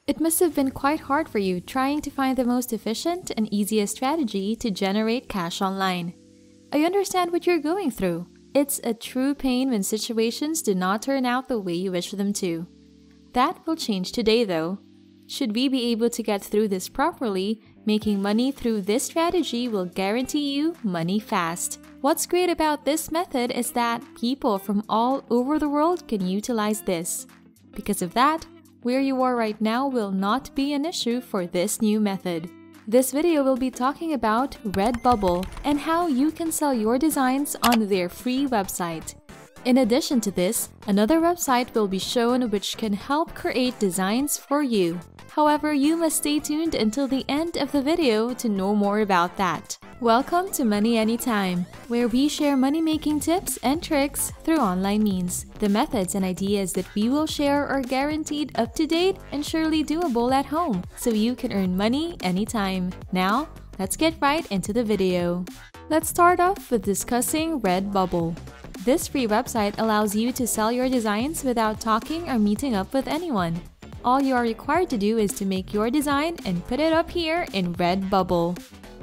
It must have been quite hard for you trying to find the most efficient and easiest strategy to generate cash online. I understand what you're going through. It's a true pain when situations do not turn out the way you wish them to. That will change today though. Should we be able to get through this properly, making money through this strategy will guarantee you money fast. What's great about this method is that people from all over the world can utilize this. Because of that, where you are right now will not be an issue for this new method. This video will be talking about Redbubble and how you can sell your designs on their free website. In addition to this, another website will be shown which can help create designs for you. However, you must stay tuned until the end of the video to know more about that. Welcome to Money Anytime, where we share money-making tips and tricks through online means. The methods and ideas that we will share are guaranteed up-to-date and surely doable at home, so you can earn money anytime. Now, let's get right into the video. Let's start off with discussing Redbubble. This free website allows you to sell your designs without talking or meeting up with anyone. All you are required to do is to make your design and put it up here in Redbubble.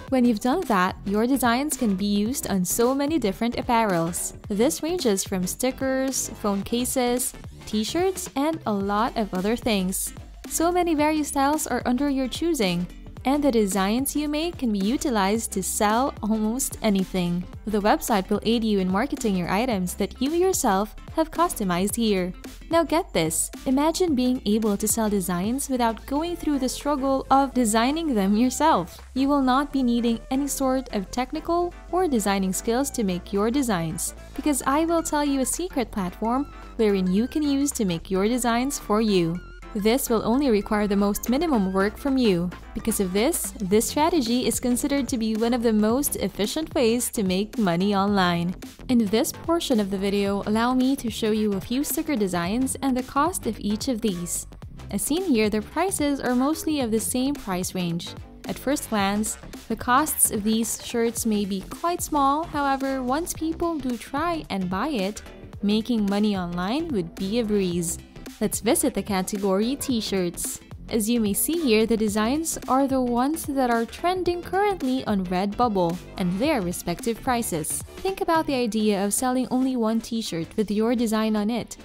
When you've done that, your designs can be used on so many different apparels. This ranges from stickers, phone cases, t-shirts, and a lot of other things. So many various styles are under your choosing, and the designs you make can be utilized to sell almost anything. The website will aid you in marketing your items that you yourself have customized here. Now get this, imagine being able to sell designs without going through the struggle of designing them yourself. You will not be needing any sort of technical or designing skills to make your designs, because I will tell you a secret platform wherein you can use to make your designs for you. This will only require the most minimum work from you. Because of this strategy is considered to be one of the most efficient ways to make money online. In this portion of the video, allow me to show you a few sticker designs and the cost of each of these. As seen here, the prices are mostly of the same price range. At first glance, the costs of these shirts may be quite small, however, once people do try and buy it, making money online would be a breeze. Let's visit the category T-shirts. As you may see here, the designs are the ones that are trending currently on Redbubble and their respective prices. Think about the idea of selling only one T-shirt with your design on it.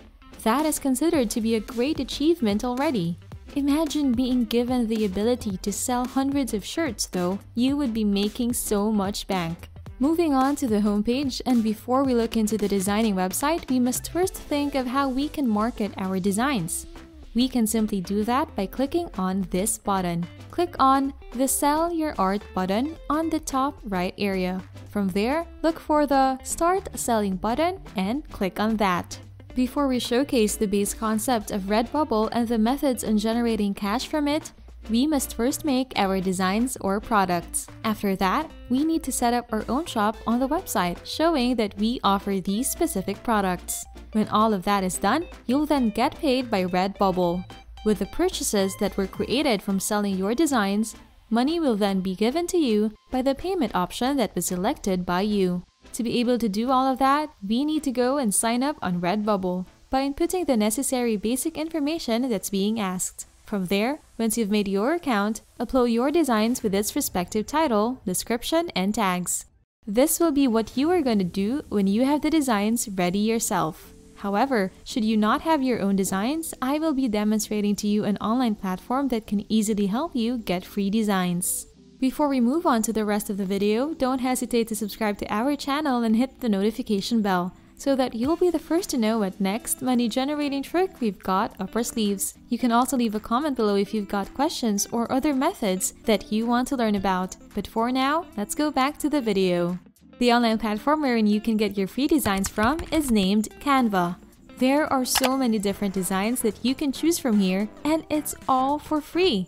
That is considered to be a great achievement already. Imagine being given the ability to sell hundreds of shirts though, you would be making so much bank. Moving on to the homepage, and before we look into the designing website, we must first think of how we can market our designs. We can simply do that by clicking on this button. Click on the Sell Your Art button on the top right area. From there, look for the Start Selling button and click on that. Before we showcase the base concept of Redbubble and the methods on generating cash from it, we must first make our designs or products. After that, we need to set up our own shop on the website, showing that we offer these specific products. When all of that is done, you'll then get paid by Redbubble. With the purchases that were created from selling your designs, money will then be given to you by the payment option that was selected by you. To be able to do all of that, we need to go and sign up on Redbubble by inputting the necessary basic information that's being asked. From there, once you've made your account, upload your designs with its respective title, description, and tags. This will be what you are going to do when you have the designs ready yourself. However, should you not have your own designs, I will be demonstrating to you an online platform that can easily help you get free designs. Before we move on to the rest of the video, don't hesitate to subscribe to our channel and hit the notification bell, so that you'll be the first to know what next money-generating trick we've got up our sleeves. You can also leave a comment below if you've got questions or other methods that you want to learn about. But for now, let's go back to the video. The online platform wherein you can get your free designs from is named Canva. There are so many different designs that you can choose from here, and it's all for free.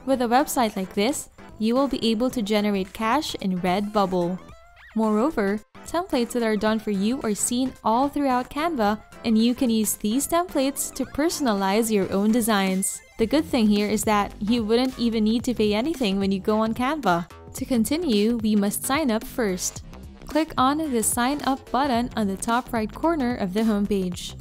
With a website like this, you will be able to generate cash in Redbubble. Moreover, templates that are done for you are seen all throughout Canva, and you can use these templates to personalize your own designs. The good thing here is that you wouldn't even need to pay anything when you go on Canva. To continue, we must sign up first. Click on the Sign Up button on the top right corner of the homepage.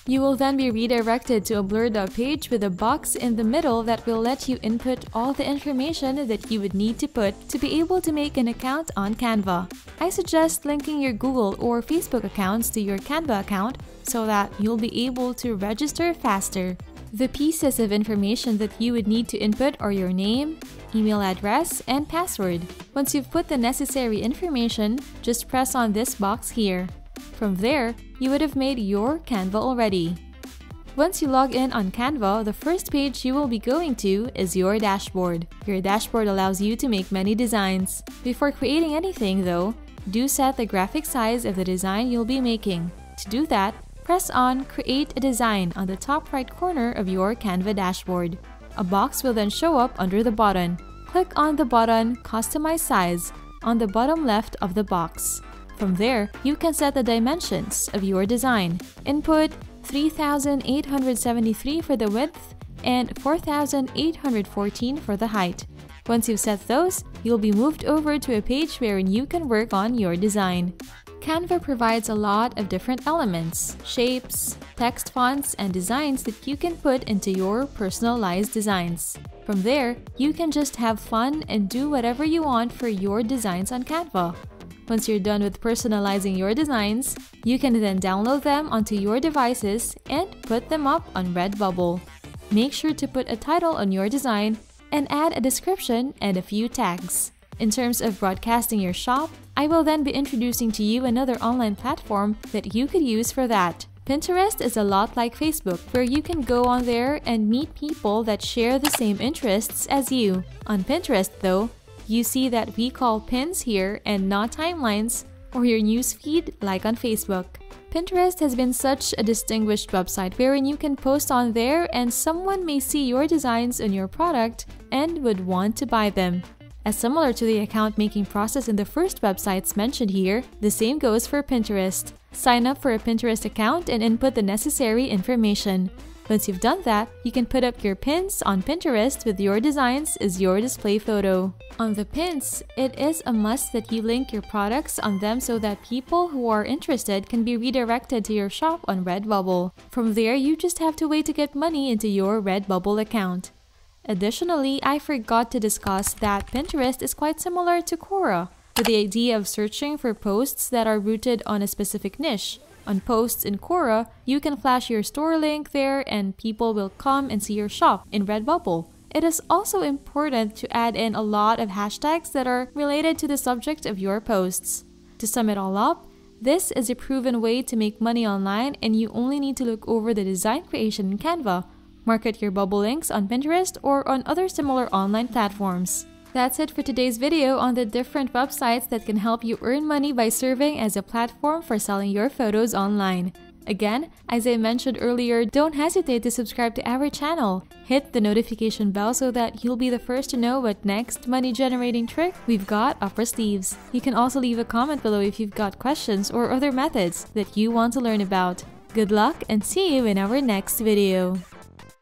You will then be redirected to a blurred out page with a box in the middle that will let you input all the information that you would need to put to be able to make an account on Canva. I suggest linking your Google or Facebook accounts to your Canva account so that you'll be able to register faster. The pieces of information that you would need to input are your name, email address, and password. Once you've put the necessary information, just press on this box here. From there, you would have made your Canva already. Once you log in on Canva, the first page you will be going to is your dashboard. Your dashboard allows you to make many designs. Before creating anything though, do set the graphic size of the design you'll be making. To do that, press on Create a Design on the top right corner of your Canva dashboard. A box will then show up under the button. Click on the button Customize Size on the bottom left of the box. From there, you can set the dimensions of your design. Input 3,873 for the width and 4,814 for the height. Once you've set those, you'll be moved over to a page wherein you can work on your design. Canva provides a lot of different elements, shapes, text fonts, and designs that you can put into your personalized designs. From there, you can just have fun and do whatever you want for your designs on Canva. Once you're done with personalizing your designs, you can then download them onto your devices and put them up on Redbubble. Make sure to put a title on your design and add a description and a few tags. In terms of broadcasting your shop, I will then be introducing to you another online platform that you could use for that. Pinterest is a lot like Facebook, where you can go on there and meet people that share the same interests as you. On Pinterest though, you see that we call pins here and not timelines or your newsfeed like on Facebook. Pinterest has been such a distinguished website wherein you can post on there and someone may see your designs on your product and would want to buy them. As similar to the account making process in the first websites mentioned here, the same goes for Pinterest. Sign up for a Pinterest account and input the necessary information. Once you've done that, you can put up your pins on Pinterest with your designs as your display photo. On the pins, it is a must that you link your products on them so that people who are interested can be redirected to your shop on Redbubble. From there, you just have to wait to get money into your Redbubble account. Additionally, I forgot to discuss that Pinterest is quite similar to Quora, with the idea of searching for posts that are rooted on a specific niche. On posts in Quora, you can flash your store link there and people will come and see your shop in Redbubble. It is also important to add in a lot of hashtags that are related to the subject of your posts. To sum it all up, this is a proven way to make money online and you only need to look over the design creation in Canva, market your bubble links on Pinterest or on other similar online platforms. That's it for today's video on the different websites that can help you earn money by serving as a platform for selling your photos online. Again, as I mentioned earlier, don't hesitate to subscribe to our channel. Hit the notification bell so that you'll be the first to know what next money-generating trick we've got up our sleeves. You can also leave a comment below if you've got questions or other methods that you want to learn about. Good luck and see you in our next video.